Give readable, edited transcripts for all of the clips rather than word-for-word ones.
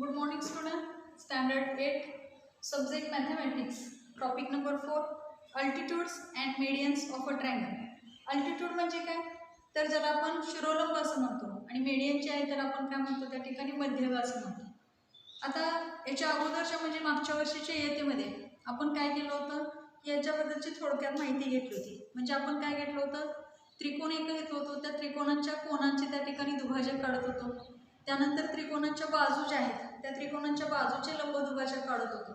Good morning student. Standard 8 subject mathematics. Topic number 4 altitudes and medians of a triangle. Altitude म्हणजे काय तर ज्याला आपण शिरोलंब असं म्हणतो आणि median जे आहे त्याला आपण काय म्हणतो त्या ठिकाणी मध्यभाग असं म्हणतो. आता याच्या अगोदरच्या म्हणजे मागच्या वर्षीच्या इयत्तेमध्ये आपण काय केलं होतं की याच्याबद्दलची थोडक्यात माहिती घेतली होती. म्हणजे आपण काय घेतलं होतं त्रिकोण एक घेतलं होतं त्या त्रिकोणांच्या कोनांचे त्या ठिकाणी दुभाजक काढत होतो. त्यानंतर त्रिकोणांच्या बाजू ज्या आहेत त्या त्रिकोणांच्या बाजूचे लंब दुभाजक काढत होतो.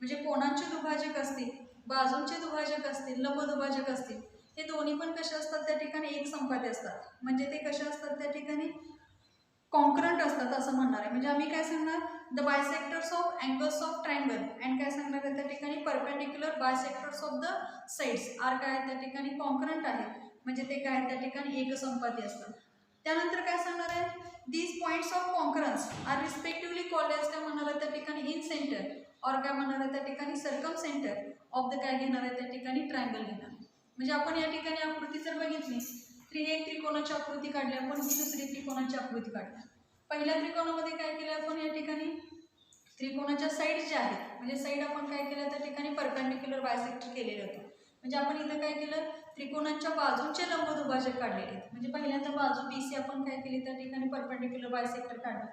म्हणजे कोणांचे दुभाजक असतील बाजूंचे दुभाजक असतील लंब दुभाजक असतील हे दोन्ही पण कसे असतात त्या ठिकाणी एक संपाती असतात. म्हणजे ते कसे असतात त्या ठिकाणी कॉन्करंट असतात असं म्हणणार आहे. म्हणजे आम्ही काय सांगणार the bisectors of angles of triangle and काय सांगणार आहे त्या ठिकाणी perpendicular bisectors of the sides are काय त्या ठिकाणी कॉन्करंट आहे. म्हणजे ते काय त्या ठिकाणी एकसंपाती असतात. त्यानंतर काय सांगणार आहे these points of concurrence are respectively called as काय म्हणणार आहे त्या ठिकाणी इन सेंटर और काय म्हणणार आहे त्या ठिकाणी सर्कम सेंटर ऑफ द काय घेणार आहे त्या ठिकाणी ट्रायंगल घेणार. म्हणजे आपण या ठिकाणी आकृती जर बघितली एक त्रिकोणाची आकृती काढली आपण ही दुसरी त्रिकोणाची आकृती काढली. पहिल्या त्रिकोणामध्ये काय केलं आपण या ठिकाणी त्रिकोणाच्या साईड ज्या आहेत म्हणजे साईड आपण काय केलं त्या ठिकाणी परपेंडिक्युलर बायसेक्टर केलेले होते. म्हणजे आपण इथं काय केलं त्रिकोणाच्या बाजूचे लंब दुभाजक काढलेले आहेत. म्हणजे पहिल्यांदा बाजू BC आपण काय केली त्या ठिकाणी परपेंडिक्युलर बायसेक्टर काढला.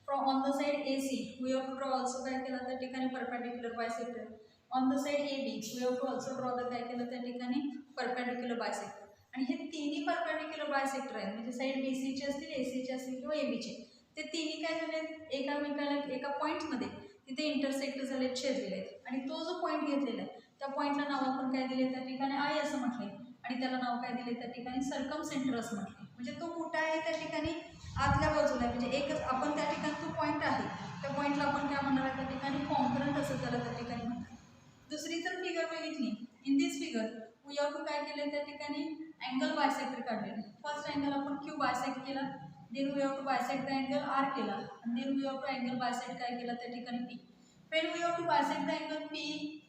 From on the side AC we have to draw also काय केलं त्या ठिकाणी perpendicular bisector. On the side AB we have to also draw the काय केलं त्या ठिकाणी परपेंडिक्युलर बायसेक्टर. आणि हे तिन्ही परपेंडिक्युलर बायसेक्टर आहेत म्हणजे साईड BC चे असतील AC चे असतील किंवा AB चे ते तिन्ही काय झाले एकामेकाला एका पॉईंटमध्ये तिथे इंटरसेक्ट झाले छेदलेले आहेत. आणि तो जो पॉईंट घेतलेला आहे त्या पॉईंटला नाव आपण काय दिले त्या ठिकाणी I असं म्हटले आणि त्याला नाव काय दिले त्या ठिकाणी सर्कम सेंटर असं म्हटले. म्हणजे तो कुठं आहे त्या ठिकाणी आतल्या बाजूला आहे. म्हणजे एकच आपण त्या ठिकाणी तो पॉईंट आहे त्या पॉईंटला आपण काय म्हणणार आहे त्या ठिकाणी कॉन्करंट असं त्याला त्या ठिकाणी म्हणतात. दुसरी जर फिगर बघितली in this figure we have to काय केले त्या ठिकाणी अँगल बायसेक्टर काढलेले. फर्स्ट अँगल आपण Q बायसेक्ट केला then we have to bisect the angle R केला आणि then we have to angle bisect काय केला त्या ठिकाणी P. When we have to bisect the angle P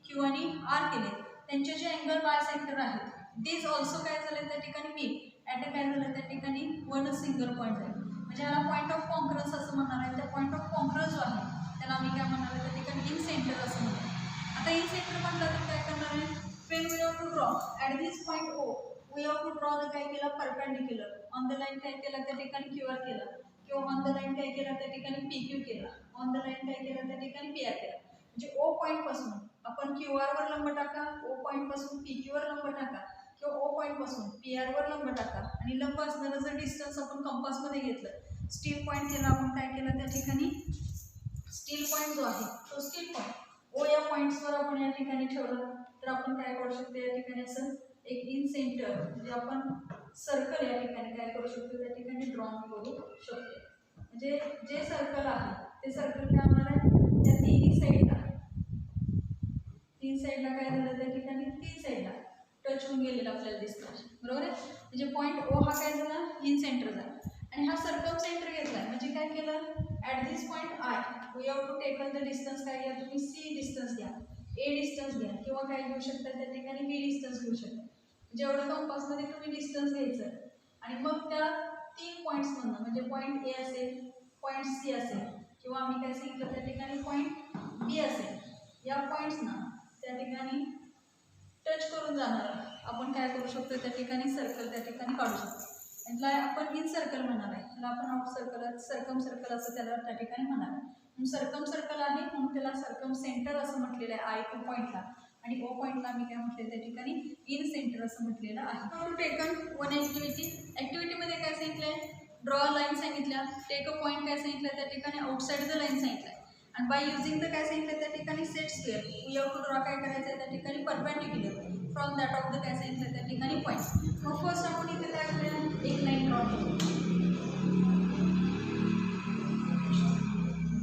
Q आणि R केले त्यांचे जे अँगल बायसेक्टर आहेत दिस ऑल्सो काय झाले त्या ठिकाणी P ॲट काय झालं त्या ठिकाणी वन सिंगल पॉईंट आहे. म्हणजे याला पॉईंट ऑफ कॉन्करन्स असं म्हणणार आहे. त्या पॉईंट ऑफ कॉन्करन्स जो आहे त्याला आम्ही काय म्हणणार आहे त्या ठिकाणी इन सेंटर असं म्हणणार. आता इन सेंटर म्हटलं तर काय करणार आहे when we have to draw at this point O we have to draw the काय केलं परपेंडिक्युलर ऑन द लाईन काय केलं त्या ठिकाणी QR केला किंवा ऑन द लाईन काय केलं त्या ठिकाणी PQ केला ऑन द लाईन काय केलं त्या ठिकाणी PR केला. म्हणजे O पॉईंट पासून आपण QR वर लंब टाका O पॉईंट पासून PQ वर लंब टाका किंवा O पॉईंट पासून PR वर लंब टाका आणि लंब असणारं जर डिस्टन्स आपण कंपासमध्ये घेतलं स्टील पॉईंट केला आपण काय केलं त्या ठिकाणी स्टील पॉईंट जो आहे तो स्टील पॉईंट O या पॉईंट्सवर आपण या ठिकाणी ठेवलं तर आपण काय करू शकतो या ठिकाणी असं एक इन सेंटर म्हणजे आपण सर्कल या ठिकाणी काय करू शकतो त्या ठिकाणी ड्रॉ करू शकतो. म्हणजे जे सर्कल आहे ते सर्कल काय होणार आहे त्या तिन्ही साईडला तीन साईडला काय झालं त्या ठिकाणी तीन साईडला टच होऊन गेलेला आपल्याला दिसतं बरोबर आहे. म्हणजे पॉईंट O हा काय झाला इन सेंटर झाला आणि हा सर्कम सेंटर घेतला म्हणजे काय केलं at this point I we have to taken the distance काय घ्या तुम्ही C डिस्टन्स घ्या A डिस्टन्स घ्या किंवा काय घेऊ शकता त्या ठिकाणी B डिस्टन्स घेऊ शकता. जेवढं कंपासमध्ये तुम्ही डिस्टन्स घ्यायचं आणि मग त्या तीन पॉईंट्समधनं म्हणजे पॉईंट A असेल पॉईंट C असेल किंवा आम्ही काय सांगितलं त्या ठिकाणी पॉईंट B असेल या पॉईंट्सना त्या ठिकाणी टच करून जाणार आपण काय करू शकतो त्या ठिकाणी सर्कल त्या ठिकाणी काढू शकतो. याला आपण इन सर्कल म्हणणार आहे त्याला आपण आउट सर्कल सर्कम सर्कल असं त्याला त्या ठिकाणी म्हणणार आहे. सर्कम सर्कल आहे म्हणून त्याला सर्कम सेंटर असं म्हटलेलं आहे I पॉईंटला आणि O पॉईंटला आम्ही काय म्हटलं त्या ठिकाणी इन सेंटर असं म्हटलेलं आहे. टू टेकन वन ॲक्टिव्हिटीमध्ये काय सांगितलं आहे ड्रॉ लाईन सांगितल्या टेक अ पॉईंट काय सांगितलं त्या ठिकाणी आउटसाईड द लाईन सांगितलं आहे आणि बाय युझिंग द काय सांगितलं त्या ठिकाणी set square we have to draw काय करायचं आहे त्या ठिकाणी perpendicular from that of the काय सांगितलं त्या ठिकाणी पॉईंट. मग फर्स्ट आपण इथे काय करूया एक लाईन ड्रॉ करू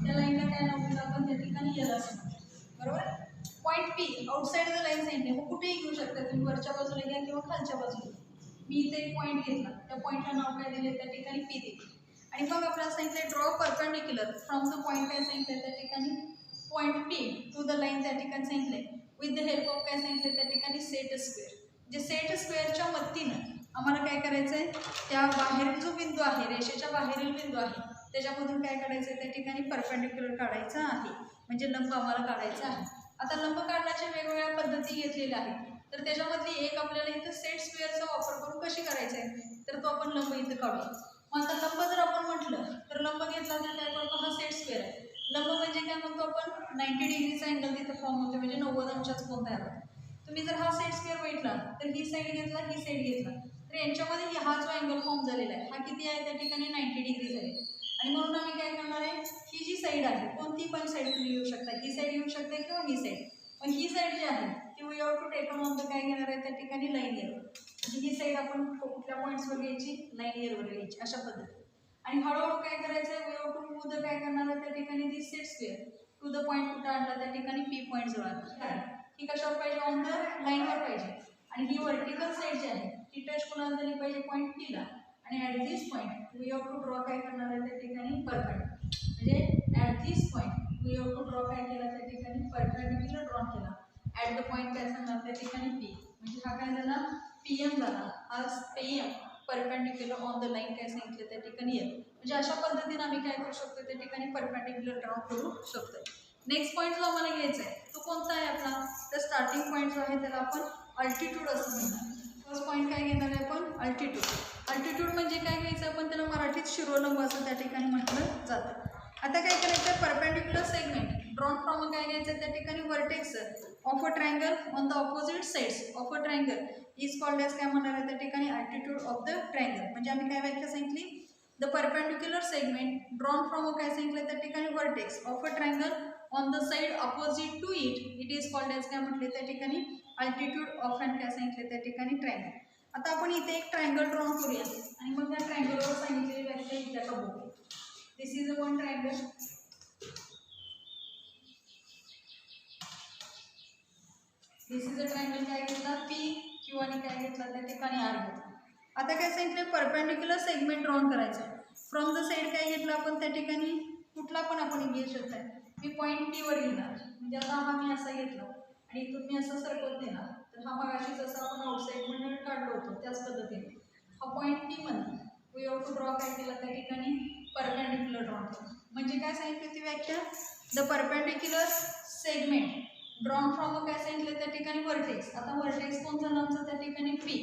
त्या लाईनला काय नाव दिलं आपण त्या ठिकाणी L असं बरोबर. Point P outside the line सांगितले मग कुठेही घेऊ शकता तुम्ही वरच्या बाजूला घ्या किंवा खालच्या बाजूला. मी इथे एक पॉईंट घेतला त्या पॉईंटला नाव काय दिले त्या ठिकाणी P दिले आणि मग आपल्याला सांगितलं draw perpendicular from the point काय सांगितलं त्या ठिकाणी point P to the line त्या ठिकाणी सांगितलंय विथ द हेल्प ऑफ काय सांगितलं त्या ठिकाणी सेट स्क्वेअर. जे सेट स्क्वेअरच्या मदतीनं आम्हाला काय करायचं आहे त्या बाहेरील जो बिंदू आहे रेषेच्या बाहेरील बिंदू आहे त्याच्यामधून काय काढायचं आहे त्या ठिकाणी परपेंडिक्युलर काढायचा आहे, म्हणजे लंब आम्हाला काढायचा आहे. आता लंब काढण्याच्या वेगवेगळ्या पद्धती घेतलेल्या आहेत, तर त्याच्यामधली एक आपल्याला इथं सेट स्क्वेअरचा वापर करून कशी करायचा आहे, तर तो आपण लंब इथं काढूया. मग आता लंब जर आपण म्हटलं तर लंब घेतला तर काय करतो, हा सेट स्क्वेअर आहे. लंब म्हणजे काय म्हणतो आपण, 90 डिग्रीचा अँगल तिथं फॉर्म होतो, म्हणजे 90 अंशाचा कोन तयार होतो. तुम्ही जर हा सेट स्क्वेअर बघितला तर ही साईड घेतला, ही साईड घेतला, तर यांच्यामध्ये हा जो अँगल फॉर्म झालेला आहे हा किती आहे त्या ठिकाणी 90 डिग्री आहे. आणि म्हणून आम्ही काय करणार आहे, ही जी साईड आहे कोणती पण साईड तुम्ही येऊ शकता, ही साईड येऊ शकते किंवा ही साईड, पण ही साईड जी आहे ती we have to take on the काय घेणार आहे त्या ठिकाणी लाईन एरर, म्हणजे ही साईड आपण कुठल्या पॉईंट्सवर घ्यायची, लाईन एरवर घ्यायची अशा पद्धतीने. आणि हळूहळू काय करायचं आहे, we have to move the काय करणार आहे त्या ठिकाणी this set square to the point कुठं आणला त्या ठिकाणी पी पॉईंट जवळ आणला. ही कशावर पाहिजे, ऑन द लाईनवर पाहिजे. आणि ही वर्टिकल साईड जी आहे ती टच कोणाला झाली पाहिजे, पॉईंट पीला. आणि at this point we have to draw काय करणार आहे त्या ठिकाणी परपेंडिक्युलर, म्हणजे at this point we have to draw काय केला त्या ठिकाणी परपेंडिक्युलर ड्रॉ केला. ॲट द पॉईंट काय सांगणार त्या ठिकाणी पी, म्हणजे हा काय झाला PM झाला, हा PM perpendicular on the line काय सांगितलं त्या ठिकाणी येईल. म्हणजे अशा पद्धतीने आम्ही काय करू शकतो त्या ठिकाणी परपेंडिक्युलर ड्रॉ करू शकतो. नेक्स्ट पॉईंट जो आम्हाला घ्यायचा आहे तो कोणता आहे आपला, तर स्टार्टिंग पॉईंट जो आहे त्याला आपण अल्टिट्यूड असं म्हणणार. फर्स्ट पॉईंट काय घेणार आहे आपण, अल्टिट्यूड. अल्टिट्यूड म्हणजे काय घ्यायचं आपण, त्याला मराठीत शिरोलंब असं त्या ठिकाणी म्हटलं जातं. आता काय करायचं, परपेंडिक्युलर सेगमेंट ड्रॉन फ्रॉम काय घ्यायचं त्या ठिकाणी vertex of a triangle on the opposite sides of a triangle is called as काय म्हणणार आहे त्या ठिकाणी अल्टिट्यूड ऑफ द ट्रायंगल. म्हणजे आम्ही काय व्याख्या सांगितली, the perpendicular segment drawn from काय सांगितलं त्या ठिकाणी vertex of a triangle on the side opposite to it is called as काय म्हटले त्या ठिकाणी अल्टिट्यूड ऑफ अँड काय सांगितले त्या ठिकाणी ट्रायंगल. आता आपण इथे एक ट्रायंगल ड्रॉ करूया आणि मग त्या ट्रायंगलवर सांगितलेली व्याख्या इथे का बघू. This is a one triangle, this is a triangle काय घेतला पी, क्यू आणि काय घेतला त्या ठिकाणी आर घेतला. आता काय सांगितलं, परपेंडिक्युलर सेगमेंट ड्रॉन करायचं आहे. फ्रॉम द साइड काय घेतलं आपण त्या ठिकाणी, कुठला पण आपण घेऊ शकताय. मी पॉईंट पी वर घेणार, म्हणजे आता हा मी असा घेतला आणि इथून मी असं सरकत देणार, तर हा मगाशी जसं आपण आउटसाईड म्हणून काढलो होतो त्याच पद्धतीने हा पॉईंट पी म्हणून वी हॅव टू ड्रॉ काय केला त्या ठिकाणी परपेंडिक्युलर ड्रॉ केला. म्हणजे काय सांगितली होती व्याख्या, the perpendicular segment drawn from काय सांगितलं त्या ठिकाणी वर्टेक्स. आता वर्टेक्स कोण झालं आमचं त्या ठिकाणी P,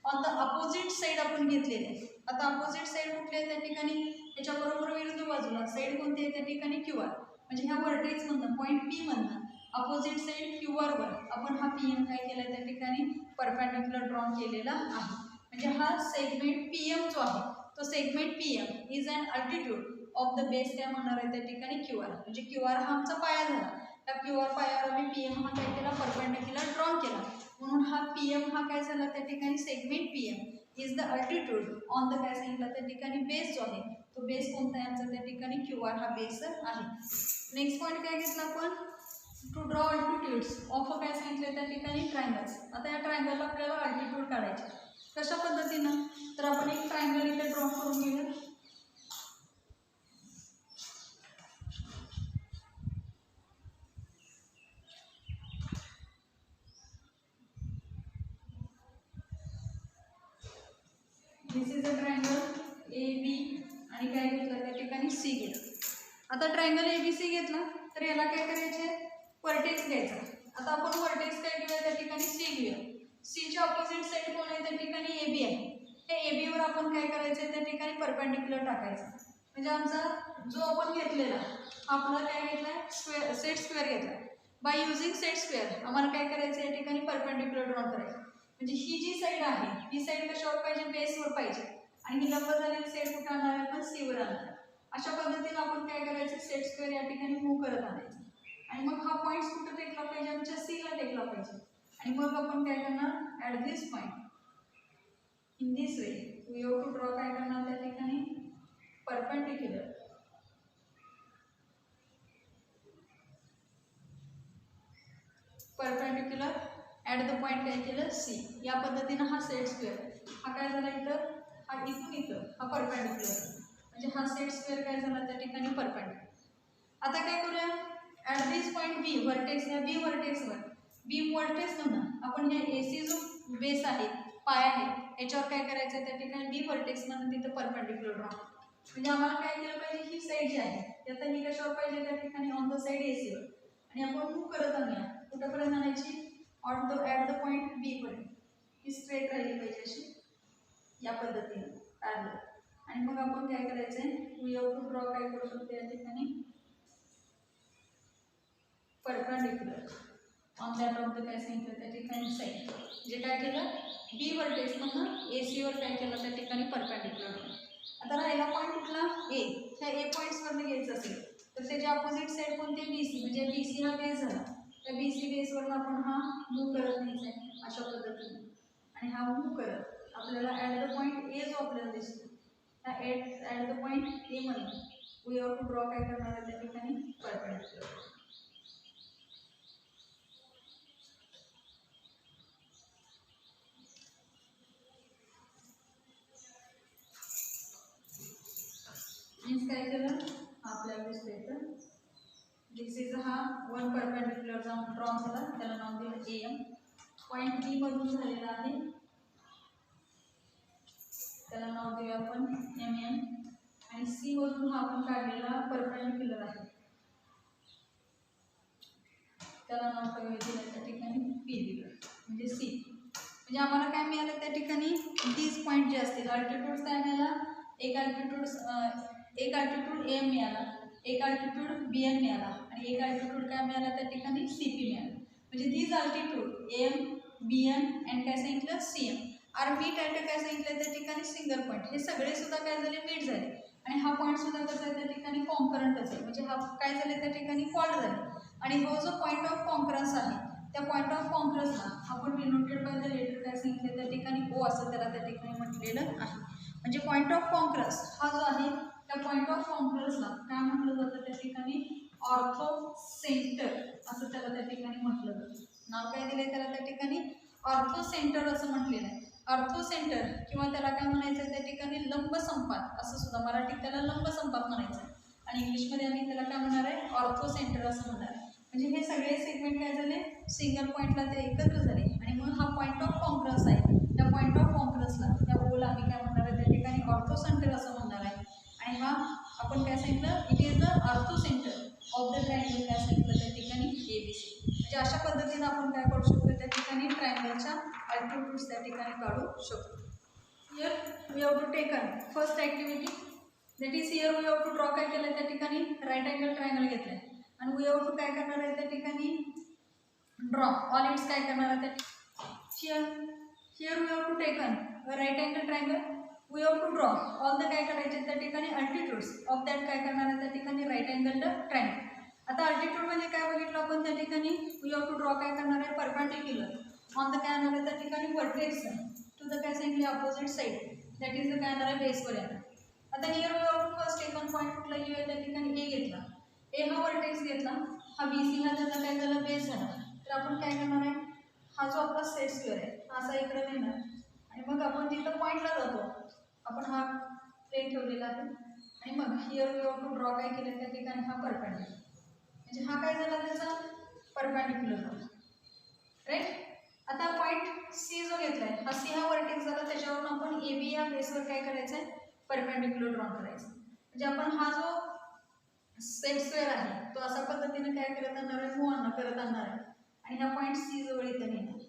on the opposite side आपण घेतलेले आहे. आता अपोजिट साईड कुठली आहे त्या ठिकाणी, याच्याबरोबर विरुद्ध बाजूला साईड कोणती आहे त्या ठिकाणी क्यू आर, म्हणजे ह्या वर्टेक्स मधनं पॉईंट पी मधनं अपोजिट साईड क्यू आर वर आपण हा PM काय केला त्या ठिकाणी परपेंडिक्युलर ड्रॉ केलेला आहे. म्हणजे हा सेगमेंट PM जो आहे तो segment PM is an altitude of the base काय म्हणणार आहे त्या ठिकाणी क्यू आर, म्हणजे क्यू आर हा आमचा पाया झाला. त्या क्यू आर पायावर आम्ही PM हा काय केला परपेंडिक्युलर ड्रॉ केला, म्हणून हा PM हा काय झाला त्या ठिकाणी segment PM is the altitude on the काय सांगितलं त्या ठिकाणी बेस जो आहे तो बेस कोणता आहे आमचा त्या ठिकाणी क्यू आर हा बेस आहे. नेक्स्ट पॉईंट काय घेतला आपण, टू ड्रॉ अल्टिट्यूड्स ऑफ काय सांगितलं त्या ठिकाणी ट्रायंगल्स. आता या ट्रायंगलला आपल्याला अल्टिट्यूड काढायचे कशा पद्धतीनं, तर आपण एक ट्रायंगल इथे ड्रॉ करून घेऊया. दिस इज अ ट्रायंगल AB आणि काय घेतलं त्या ठिकाणी C घेतलं. आता ट्रायंगल ABC घेतला तर याला काय करायचे, वर्टेक्स घ्यायचा. आता आपण वर्टेक्स काय घेऊया त्या ठिकाची C घेऊया. C च्या ऑपोजिट साइड कोण आहे त्या ठिकाणी AB आहे. त्या AB वर आपण काय करायचं त्या ठिकाणी परपेंडिक्युलर टाकायचं. म्हणजे आमचा जो आपण घेतलेला आपला काय घेतलाय स्क्वेअर, सेट स्क्वेअर घेतला. बाय युजिंग सेट स्क्वेअर आम्हाला काय करायचं या ठिकाणी परपेंडिक्युलर ड्रॉ करायचं. म्हणजे ही जी साइड आहे ही साइड कशावर पाहिजे, बेसवर पाहिजे आणि ही लंब झालेली साइड कुठे आणणार आहे आपण C वर आणणार. अशा पद्धतीने आपण काय करायचं सेट स्क्वेअर या ठिकाणी मूव्ह करत आणायचं आणि मग हा पॉईंट कुठे टेकला पाहिजे आमच्या C ला टेकला पाहिजे. आणि मग आपण काय करणार at this point in this way we have to draw काय करणार त्या ठिकाणी परपेंडिक्युलर ॲट द पॉईंट काय केलं C. या पद्धतीने हा सेट स्क्वेअर हा काय झाला इथं, हा इथून इथं हा परपेंडिक्युलर, म्हणजे हा सेट स्क्वेअर काय झाला त्या ठिकाणी परपेंडिक्युलर. आता काय करूया at this point B vertex या B वर्टेक्सवर B वर्टेक्स म्हणून आपण हे AC जो बेस आहे पाय आहे याच्यावर काय करायचं त्या ठिकाणी B वर्टेक्स म्हणून तिथं परपेंडिक्युलर ड्रॉ. म्हणजे आम्हाला काय केलं पाहिजे, ही साईड जी आहे ती आता ही कशावर पाहिजे, त्या ठिकाणी ऑन द साईड एसीवर, आणि आपण मूव्ह करत आणूया कुठेपर्यंत आणायची, ॲट द पॉईंट बी पर्यंत. ही स्ट्रेट राहिली पाहिजे अशी या पद्धतीने पॅरलल. आणि मग आपण काय करायचंय, वी हॅव टू ड्रॉ काय करू शकतो या ठिकाणी perpendicular on that of the काय सांगितलं त्या ठिकाणी साईड. जे काय केलं, बी वर्टेक्स मधून एसीवर काय केलं त्या ठिकाणी परपेंडिक्युलर. आता राहिला पॉईंट कुठला, ए. ह्या ए पॉईंट्सवरनं घ्यायचं असेल तर त्याच्या ऑपोजिट साईड कोणते, बीसी. म्हणजे बीसी हा बेस झाला, त्या बीसी बेसवरनं आपण हा मूव्ह करत न्यायचा आहे अशा पद्धतीने. आणि हा मूव्ह करत आपल्याला ॲट द पॉईंट ए जो आपल्याला दिसतो, त्या ॲट द पॉईंट ए मध्ये वी हॅव टू ड्रॉ काय करणार आहे त्या ठिकाणी परपेंडिक्युलर. मीन्स काय केलं, आपल्याला दिसतं इथं दिस इज हा वन परपेंडिक्युलर ड्रॉ झाला, त्याला नाव दिलं एम. पॉईंट बी मधून झालेला आहे, त्याला नाव देऊया आपण एम एम. आणि सी मधून हा आपण काढलेला परपेंडिक्युलर आहे, त्याला नाव काय दिलं त्या ठिकाणी पी दिलं, म्हणजे सी. म्हणजे आम्हाला काय मिळालं त्या ठिकाणी, दीज पॉईंट जे असतील अल्टिट्यूड काय मिळाला, एक अल्टिट्यूड एम मिळाला, एक अल्टिट्यूड बी एम मिळाला, आणि एक अल्टिट्यूड काय मिळाला त्या ठिकाणी सी पी मिळाला. म्हणजे these altitude M, B M and काय सांगितलं C M are meet at काय सांगितलं त्या ठिकाणी सिंगल पॉईंट. हे सगळे सुद्धा काय झाले, मीट झाले. आणि हा पॉईंट सुद्धा कसा आहे त्या ठिकाणी कॉन्करंटच आहे, म्हणजे हा काय झाले त्या ठिकाणी कॉल्ड झाले. आणि हा जो पॉईंट ऑफ कॉन्करन्स आहे, त्या पॉईंट ऑफ कॉन्करन्सला आपण डिनोटेड बाय द लेटर काय सांगितलं त्या ठिकाणी ओ असं त्याला त्या ठिकाणी म्हटलेलं आहे. म्हणजे पॉईंट ऑफ कॉन्करन्स हा जो आहे, त्या पॉईंट ऑफ कॉन्करन्सला काय म्हटलं जातं त्या ठिकाणी ऑर्थो सेंटर असं त्याला त्या ठिकाणी म्हटलं जातं. नाव काय दिलंय त्याला त्या ठिकाणी ऑर्थो सेंटर असं म्हटलेलं आहे. ऑर्थो सेंटर किंवा त्याला काय म्हणायचं त्या ठिकाणी लंब संपात असं सुद्धा, मराठीत त्याला लंब संपात म्हणायचं आहे आणि इंग्लिशमध्ये आम्ही त्याला काय म्हणणार आहे, ऑर्थो सेंटर असं म्हणणार आहे. म्हणजे हे सगळे सेगमेंट काय झाले, सिंगल पॉईंटला ते एकत्र झाले. आणि मग हा पॉईंट ऑफ कॉन्करन्स आहे, त्या पॉईंट ऑफ कॉन्करन्सला त्या ओला आम्ही काय म्हणणार आहे त्या ठिकाणी ऑर्थो सेंटर असं म्हणणार आहे. आणि हा आपण काय सांगितलं, it is the ortho centre of the triangle काय सांगितलं त्या ठिकाणी ABC. म्हणजे अशा पद्धतीने आपण काय करू शकतो त्या ठिकाणी ट्रायंगलच्या अल्टिट्यूड्स त्या ठिकाणी काढू शकतो. Here we have to taken first activity, that is here we have to draw काय केलं त्या ठिकाणी राईट अँगल ट्रायंगल घेतलं आहे. आणि वी हॅव टू काय करणार आहे त्या ठिकाणी ड्रॉ ऑल इट्स काय करणार आहे त्या here we have to taken right angle triangle, we have to draw all the काय करायचे त्या ठिकाणी अल्टिट्यूड्स ऑफ दॅट काय करणार आहे त्या ठिकाणी राईट अँगल ट्रायंगल. आता अल्टिट्यूड म्हणजे काय बघितलं आपण त्या ठिकाणी, वी हॅव टू ड्रॉ काय करणार आहे परपेंडिक्युलर ऑन द काय येणार आहे त्या ठिकाणी वर्टेक्स टू द काय सांगितले opposite side, that is the काय येणार आहे बेसवर येणार. आता here we have to first taken point कुठला आहे त्या ठिकाणी ए घेतला, ए हा वर्टेक्स घेतला, हा BC हा त्याचा काय झाला बेस झाला. तर आपण काय करणार आहे, हा जो आपला सेट स्क्वेअर आहे असा इकडे नेणार आणि मग आपण जिथं पॉईंटला जातो आपण हा प्लेन ठेवलेला आहे. आणि मग here we have to draw काय केलं त्या ठिकाणी हा परपेंडिक्युलर, म्हणजे हा काय झाला त्याचा परपेंडिक्युलर झाला, राईट. आता पॉईंट सी जो घेतला आहे, हा सी हा वर्टेक्स झाला, त्याच्यावरून आपण AB या बेसवर काय करायचं आहे परपेंडिक्युलर ड्रॉ करायचं. म्हणजे आपण हा जो सेट स्क्वेअर आहे तो अशा पद्धतीने काय करत आणणार आहे, मूव्ह करत आणणार आहे. आणि हा पॉईंट सी जवळ इथे नेणार,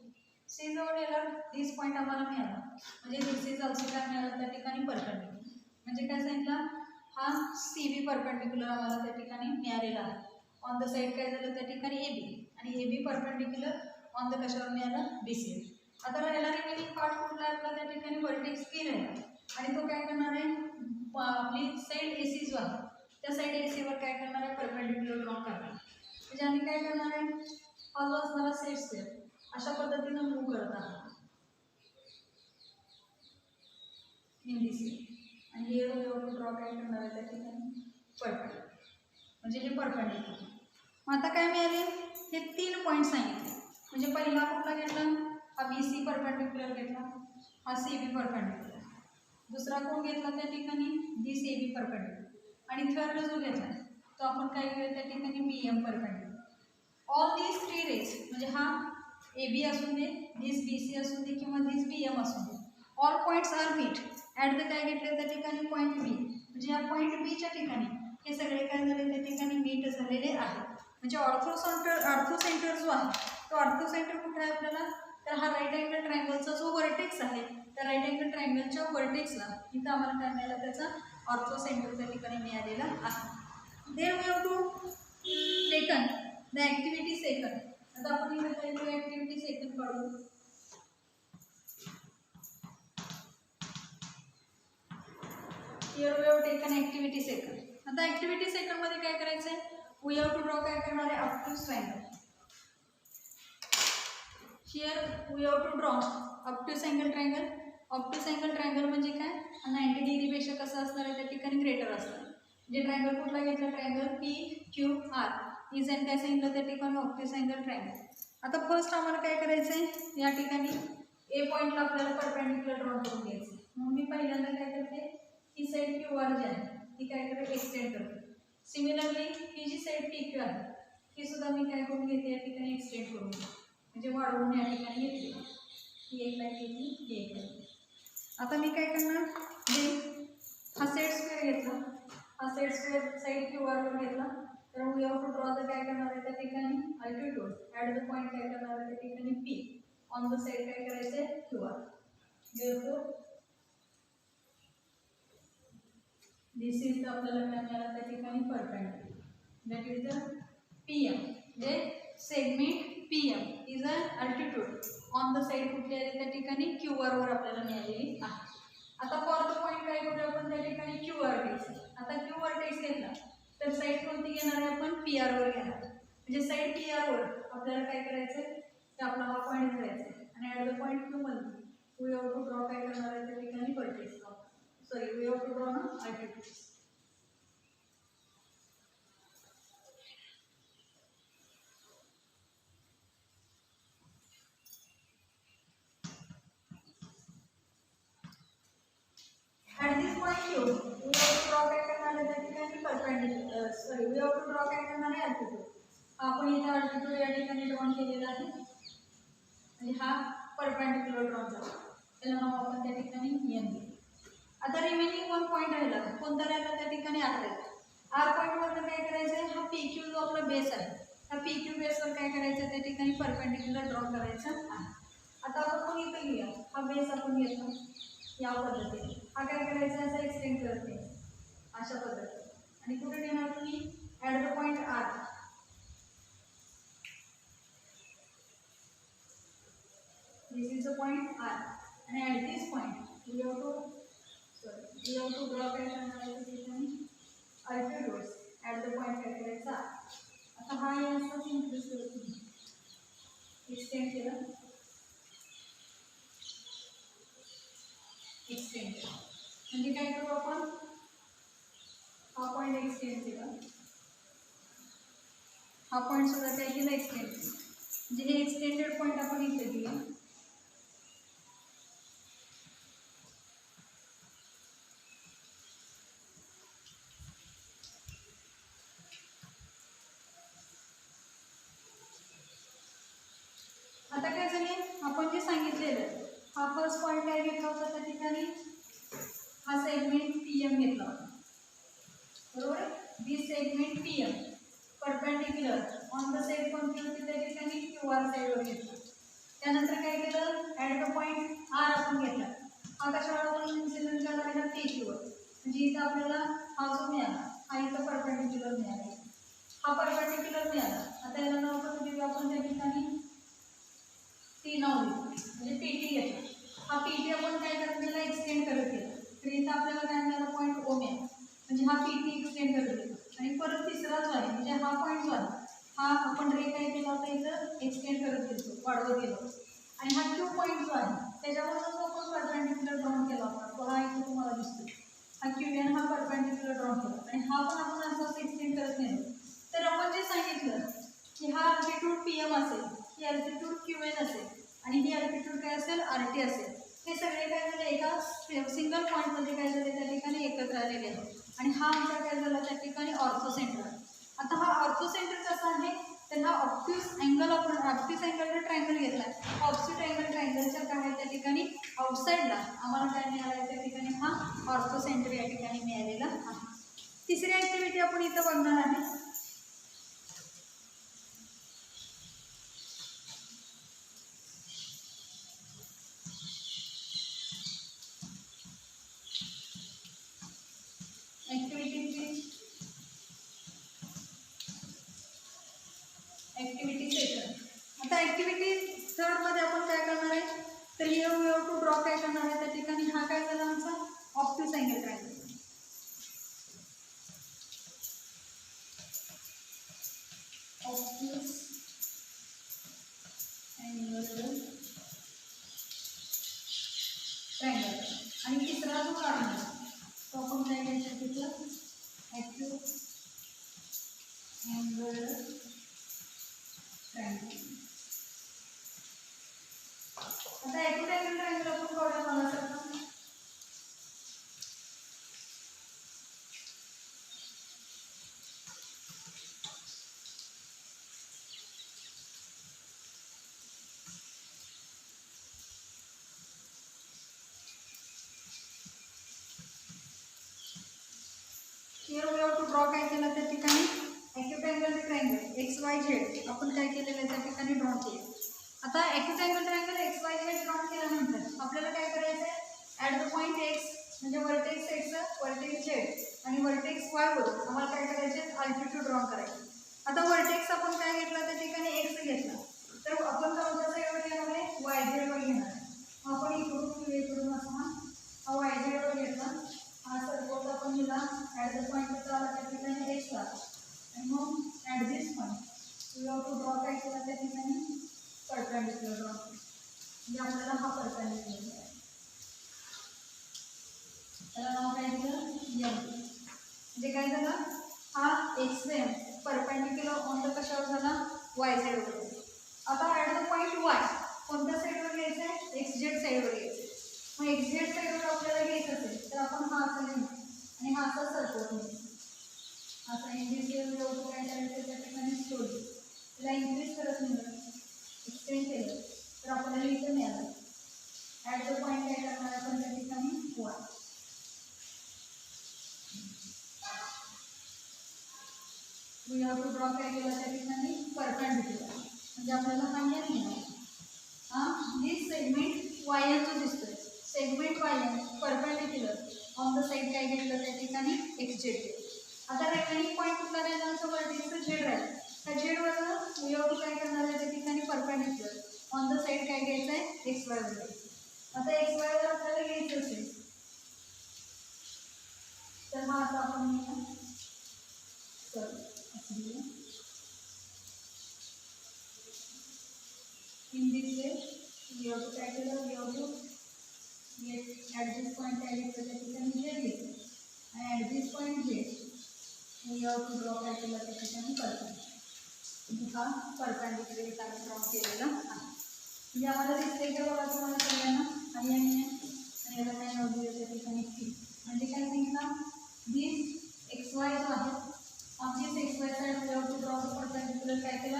सी जवळ नेला दिस पॉईंट आम्हाला मिळाला, म्हणजे दिस इज ऑल्सो काय मिळालं त्या ठिकाणी परपेंडिक्युलर. म्हणजे काय सांगितलं, हा CB परपेंडिक्युलर आम्हाला त्या ठिकाणी मिळालेला आहे. ऑन द साईड काय झालं त्या ठिकाणी AB, आणि AB परपेंडिक्युलर ऑन द कशावर मिळालं BC. आता राहिला रिमेनिंग पार्ट कुठला आपला त्या ठिकाणी वर्टेक्स B राहिला, आणि तो काय करणार आहे आपली साईड AC जो आहे त्या साईड AC वर काय करणार आहे परपेंडिक्युलर ड्रॉ करणार. म्हणजे आम्ही काय करणार आहे, हा जो असणारा सेट स्क्वेअर अशा पद्धतीने मूव्ह करत आहात इन दिस वे. आणि हे ड्रॉ काय करणार आहे त्या ठिकाणी परपेंडिक्युलर, म्हणजे हे परपेंडिक्युलर. मग आता काय मिळाले, हे 3 पॉईंट सांगितले. म्हणजे पहिला कुठला घेतला, हा BC परपेंडिक्युलर घेतला, हा CB परपेंडिक्युलर. दुसरा कोण घेतला त्या ठिकाणी दिस AB परपेंडिक्युलर. आणि थर्ड जो घेतला तो आपण काय घेऊया त्या ठिकाणी BM perpendicular. All these 3 rays, म्हणजे हा AB असून दे, दिस BC असून दे किंवा दिस BM असून दे, all points are meet at the काय घेतले त्या ठिकाणी पॉईंट B. म्हणजे या पॉईंट बीच्या ठिकाणी हे सगळे काय झाले त्या ठिकाणी मीट झालेले आहे. म्हणजे ऑर्थो सेंटर जो आहे तो ऑर्थो सेंटर कुठे आहे आपल्याला, तर हा राईट अँगल ट्रायंगलचा जो वर्टेक्स आहे त्या राईट अँगल ट्रायंगलच्या वर्टेक्सला इथं आम्हाला काय मिळालं, त्याचा ऑर्थो सेंटर त्या ठिकाणी मिळालेला आहे. Then we have to taken the activity second. आता आपण इथे पहिली ॲक्टिव्हिटी सेकंड काढू. Here we have taken activity second. आता ॲक्टिव्हिटी सेकंड मध्ये काय करायचं आहे, वी हॅव टू ड्रॉ काय करणार आहे, obtuse triangle. Here we have to draw obtuse angle triangle. Obtuse angle triangle म्हणजे काय, 90 डिग्रीपेक्षा कसं असणार आहे त्या ठिकाणी ग्रेटर असणार. म्हणजे ट्रायंगल कुठला घेतला, ट्रायंगल PQR इज अँड काय सांगितलं त्या ठिकाणी ऑब्ट्यूज अँगल ट्रायंगल. आता फर्स्ट आम्हाला काय करायचं आहे, या ठिकाणी ए पॉईंटला आपल्याला परपेंडिक्युलर ड्रॉ करून घ्यायचं. मग मी पहिल्यांदा काय करते, ही साईड QR जी आहे ती काय करते, एक्सटेंड करते. सिमिलरली ही जी साईड PQ आहे ही सुद्धा मी काय करून घेते, या ठिकाणी एक्सटेंड करून घेते, म्हणजे वाढवून या ठिकाणी घेतली. ही एक लाईन घेतली, ही एक लाईन. आता मी काय करणार, हा सेट स्क्वेअर घेतला, हा सेट स्क्वेअर साईड QR वर घेतला. तर we have to draw the काय करणार आहे त्या ठिकाणी अल्टिट्यूड ॲट द पॉईंट काय करणार आहे त्या ठिकाणी P ऑन द साईड काय करायचं आहे QR. देअरफॉर दिस इज आपल्याला काय मिळालं त्या ठिकाणी perpendicular, that is the PM. म्हणजे segment PM is a altitude on the side कुठली आहे त्या ठिकाणी QR वर आपल्याला मिळालेली आहे. आता फॉर द पॉईंट काय करूया आपण त्या ठिकाणी Q वर्टेक्स. आता Q वर्टेक्स घेतला तर साईड कोणती घेणार आहे आपण, PR वर घेणार. म्हणजे साईड PR वर आपल्याला काय करायचं आहे, तर आपला हा पॉईंट घ्यायचा आहे आणि ॲट द पॉईंट Q मध्ये वी हॅव टू ड्रॉ काय करणार आहे त्या ठिकाणी vertex. Sorry we have to draw ना altitude. At this point Q, we have to draw काय करणार आहे त्या ठिकाणी perpendicular, sorry we have to draw काय करणार आहे अल्टिट्यूड. आपण इथे अल्टिट्यूड या ठिकाणी ड्रॉ केलेला आहे, म्हणजे हा परपेंडिक्युलर ड्रॉ झाला, त्याला नाव आपण त्या ठिकाणी N दिले. आता रिमेनिंग वन पॉईंट राहिला, कोणता राहिला त्या ठिकाणी R राहिला. R पॉईंट वर काय करायचं आहे, हा PQ जो आपला बेस आहे त्या PQ बेसवर काय करायचं त्या ठिकाणी परपेंडिक्युलर ड्रॉ करायचा आहे. आता आपण इथे घेऊया, हा बेस आपण घेतो या पद्धतीने, हा काय करायचा असा एक्सटेंड करते अशा पद्धतीने. आणि कुठे घेणार तुम्ही, at the point R. This is the point R आणि at this point we have to draw काय करणार आहे त्या ठिकाणी अल्टिट्यूड्स ॲट द पॉईंट काय करायचा. आता हा याचा इंक्रीज करतो, एक्सटेंड केला, एक्सटेंड म्हणजे काय करू आपण, हा पॉईंट एक्सटेंड केला, हा पॉईंट सुद्धा काय केला एक्सटेंड केला, म्हणजे हे एक्सटेंडेड पॉईंट आपण इथे घेऊया. आता काय झाले, आपण जे सांगितलेलं हा फर्स्ट पॉईंट काय घेतला होता त्या ठिकाणी, हा सेगमेंट PM घेतला होता बरोबर. This segment PM perpendicular on the side कोणती होती त्या ठिकाणी QR साईडवर घेतला. त्यानंतर काय केलं, ॲट द पॉईंट R आपण घेतला, हा कशावर आपण इन्सिडेंट करणार आहे PQ वर. म्हणजे इथं आपल्याला हा जो मिळाला हा इथं परपेंडिक्युलर मिळाला, हा परपेंडिक्युलर मिळाला. आता याला नाव कसं देऊ आपण त्या ठिकाणी, T नाव देऊ, म्हणजे PT घेतला. हा PT आपण काय करत एक्सटेंड करत गेला, तर इथं आपल्याला काय मिळाला पॉईंट O मिळाला, म्हणजे हा PT एक्सटेंड करत गेला. आणि परत तिसरा जो आहे म्हणजे हा पॉईंट जो आहे हा आपण रे काय केला होता इथं एक्सटेंड करत गेलो, वाढवत गेलो. आणि हा Q पॉईंट जो आहे त्याच्यावर जो आपण परपेंडिक्युलर ड्रॉ केला होता तो हा इथे तुम्हाला दिसतो, हा QN हा परपेंडिक्युलर ड्रॉ केला आणि हा पण आपण असंच एक्सटेंड करत नाही. तर आपण जे सांगितलं की हा अल्टिट्यूड PM असेल, ही अल्टिट्यूड QN असेल आणि ही अल्टिट्यूड काय असेल RT असेल, हे सगळे काय झाले एका सिंगल पॉईंटमध्ये काय झाले त्या ठिकाणी एकत्र आलेले आहेत. आणि हा आमचा काय झाला त्या ठिकाणी ऑर्थो सेंटर. आता हा ऑर्थो सेंटर कसा आहे, तर हा ऑब्ट्यूज अँगल आपण ऑब्ट्यूज अँगल ट्रायंगल घेतला, ऑब्ट्यूज अँगल ट्रायंगलच्या काय त्या ठिकाणी आउटसाईडला आम्हाला काय मिळालं त्या ठिकाणी हा ऑर्थो सेंटर या ठिकाणी मिळालेला आहे. तिसरी ॲक्टिव्हिटी आपण इथं बघणार आहे. Activity second. आता ॲक्टिव्हिटी थर्डमध्ये आपण काय करणार आहे, तर here we have to draw काय करणार आहे, त्या ठिकाणी हा काय झाला आमचा obtuse angle triangle. Obtuse angle triangle. आणि तिसरा जो काढणार तो आपण काय घ्यायचं तिथं ॲक्यूट अँगल ट्रायंगल. आता ॲक्यूट अँगल ट्रायंगल आपण काढूया मला सांगा. Here we have to draw काय केलं त्या ठिकाणी acute angle triangle X Y Z आपण काय केलेलं आहे त्या ठिकाणी ड्रॉ केलं. आता acute angle triangle X Y Z draw केल्यानंतर आपल्याला काय करायचं आहे, ॲट द पॉईंट एक्स म्हणजे वर्टेक्स एक्स, वर्टेक्स झेड आणि वर्टेक्स वाय वरून आम्हाला काय करायचे अल्टिट्यूड ड्रॉ करायचे. आता वर्टेक्स आपण काय घेतला त्या ठिकाणी एक्स घेतला, तर आपण कोणत्या साईडवर घेणार आहे, वाय झेडवर घेणार आहे. आपण इकडून असा हा वाय झेडवर घेतला, हा सर्कल आपण दिला ॲट द पॉईंट आला त्या ठिकाणी एक्स आला आणि मग at this point we have to draw काय केला त्या ठिकाणी परपेंडिक्युलर ड्रॉ, म्हणजे आपल्याला हा परपेंडिक्युलर आहे, त्याला नाव काय दिलं एम. म्हणजे काय झालं, हा X M perpendicular on the कशावर झाला, वाय साईडवर. आता ॲट द पॉईंट वाय कोणत्या साईडवर घ्यायचं आहे, एक्स झेड साईडवर घ्यायचं आहे. मग एक्स झेड साईडवर आपल्याला घ्यायचं असेल तर आपण हा असा घ्यायचा आणि हा असा सर्कल घ्यायचा. आता इंग्लिश लोक काय करायचं त्या ठिकाणी सोडली, त्याला इंक्रीज करत नाही एक्सटेंड केलं तर आपल्याला इथं मिळालं. ॲट द पॉईंट काय करणार आपण त्या ठिकाणी Y. We have to draw काय केलं त्या ठिकाणी परपेंडिक्युलर, म्हणजे आपल्याला हा एन मिळाला. हा दिस सेगमेंट वाय एन जो दिसतोय, segment Y N perpendicular on the side काय घेतलं त्या ठिकाणी एक्स झेड. आता रिमेनिंग पॉईंट कुठला राहिला आमचा वर्टेक्सचा झेड राहिला, त्या झेडवरनं वी हॅव टू काय करणार आहे त्या ठिकाणी परपेंडिक्युलर ऑन द साईड काय घ्यायचं आहे एक्स वाय वर. आता एक्स वाय वर आपल्याला घ्यायचं असेल तर हा आता आपण in this way we have to calculate, we have to get at this point काय घेतलं त्या ठिकाणी z घेतलं आणि at this point z we have to draw काय केलं त्या ठिकाणी परपेंडिक्युलर. हा परपेंडिक्युलर इथं आम्ही ड्रॉ केलेला आहे. म्हणजे आम्हाला दिसते की बघा तुम्हाला सगळ्यांना आणि याला काय नाव दिलं त्या ठिकाणी सी. म्हणजे काय सांगितलं, दिस एक्स वाय जो आहे on this X Y side we have to draw the perpendicular काय केलं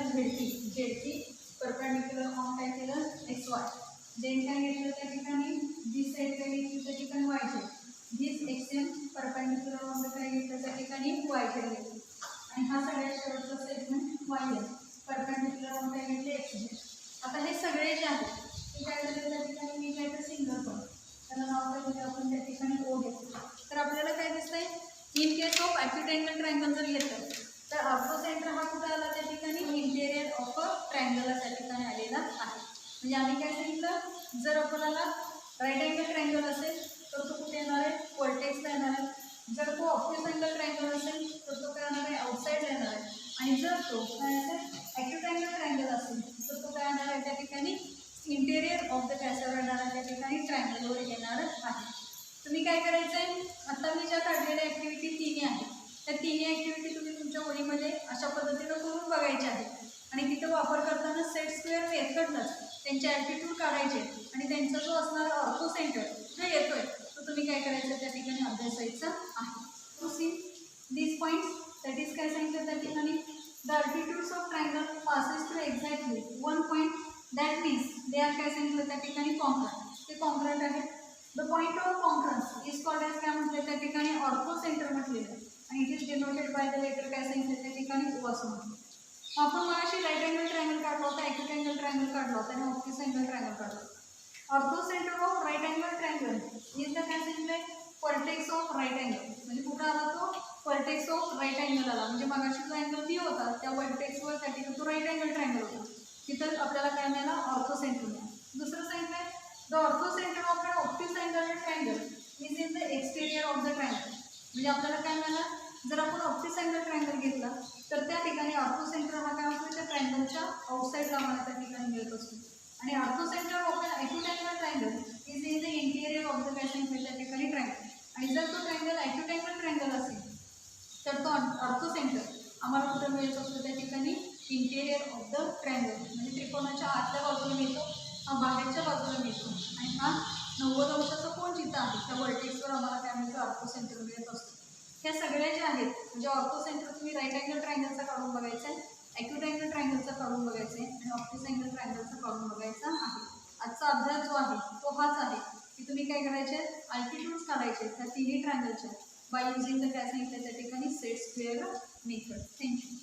झेड टी परपेंडिक्युलर ऑन काय केलं एक्स वाय. देन काय घेतलं त्या ठिकाणी दिस साईड काय घेतली त्या ठिकाणी Y Z, this X M perpendicular on the काय घेतलं त्या ठिकाणी वाय झेड घेतलं आणि हा सगळ्यात शेवटचा segment Y M perpendicular on काय घेतले एक्स झेड. आता हे सगळे जे आहेत ते काय झाले त्या ठिकाणी मी काय तर सिंगल पॉईंट त्याला नाव काय दिलं आपण त्या ठिकाणी ओ घेतलं. तर आपल्याला काय दिसतंय, in case of acute angle triangle जर घेतलं तर ऑर्थो सेंटर हा कुठे आला त्या ठिकाणी इंटेरियर ऑफ अ ट्रायंगल त्या ठिकाणी आलेला आहे. म्हणजे आम्ही काय सांगितलं, जर आपल्याला राईट अँगल ट्रायंगल असेल तर तो कुठे येणार आहे, वर्टेक्सला येणार आहे. जर तो ऑब्ट्यूज अँगल ट्रायंगल असेल तर तो काय येणार आहे, आउटसाईडला येणार आहे. आणि जर तो काय असेल ॲक्यूट अँगल ट्रायंगल असेल तर तो काय येणार आहे त्या ठिकाणी इंटेरियर ऑफ द कॅसवर येणार आहे, त्या ठिकाणी ट्रायंगलवर येणार आहे. तुम्ही काय करायचं आहे, आता मी ज्या काढलेल्या ॲक्टिव्हिटी तिन्ही आहेत त्या तिन्ही ॲक्टिव्हिटी तुम्ही तुमच्या वहीमध्ये अशा पद्धतीनं करून बघायच्या आहेत आणि तिथं वापर करताना सेट स्क्वेअर मेथडनंच त्यांचे ॲल्टिट्यूड काढायचे आणि त्यांचा जो असणारा ऑर्थो सेंटर जो येतोय तो तुम्ही काय करायचं त्या ठिकाणी अभ्यासायचा आहे. To see this points that is काय सांगितलं त्या ठिकाणी the altitudes of triangle passes through exactly one point that means they are काय सांगितलं त्या ठिकाणी कॉन्क्रंट, ते कॉन्क्रंट आहे. The point of concurrence is called as काय म्हटलं त्या ठिकाणी ऑर्थो सेंटर म्हटलेलं आणि it is by the letter काय सांगितलं त्या ठिकाणी ओ असं म्हणतो. आपण मगाशी राईट अँगल ट्रायंगल काढला होता, ॲक्यूट अँगल ट्रायंगल काढला होता आणि ऑब्ट्यूस अँगल ट्रायंगल काढला होता. Orthocentre of right angle triangle is the काय सांगितलंय व्हर्टेक्स ऑफ राईट अँगल. म्हणजे कुठं आला तो व्हर्टेक्स ऑफ राईट अँगल आला. म्हणजे मगाशी जो अँगल बी होता त्या व्हर्टेक्सवर त्या ठिकाणी तो राईट अँगल ट्रायंगल होता. तिथं आपल्याला काय मिळाला ऑर्थोसेंटर मिळाला. दुसरं सांगितलंय the orthocentre of an obtuse angle triangle is in the exterior of the triangle. म्हणजे आपल्याला काय मिळालं जर आपण ऑब्ट्यूस अँगल ट्रायंगल घेतला तर त्या ठिकाणी ऑर्थोसेंटर हा काय होतो त्या ट्रायंगलच्या आउटसाईडला आम्हाला त्या ठिकाणी मिळत असतो. आणि orthocentre of an acute angle triangle is in the interior of the काय सांगितलं त्या ठिकाणी ट्रायंगल. आणि जर तो ट्रायंगल ॲक्यूट अँगल ट्रायंगल असेल तर तो ऑर्थोसेंटर आम्हाला कुठं मिळत असतो त्या ठिकाणी इंटेरियर ऑफ द ट्रायंगल. म्हणजे त्रिकोणाच्या आतल्या बाजूला मिळतो, हा बाहेरच्या बाजूला मिळतो. आणि हा 90 अंशाचा कोण जिथं आहे त्या व्हर्टेक्सवर आम्हाला काय मिळतं ऑर्थोसेंटर मिळत असतो. ह्या सगळ्या ज्या आहेत म्हणजे ऑर्थोसेंटर तुम्ही राईट अँगल ट्रायंगलचा काढून बघायचा आहे, ॲक्यूट अँगल ट्रायंगलचा काढून बघायचा आहे आणि ऑब्ट्यूस अँगल ट्रायंगलचा काढून बघायचा आहे. आजचा अभ्यास जो आहे तो हाच आहे की तुम्ही काय करायचे अल्टिट्यूड्स काढायचे त्या तिन्ही ट्रायंगलच्या बाय युजिंग द काय सांगितलं त्या ठिकाणी सेट स्क्वेअर मेथड. थँक्यू.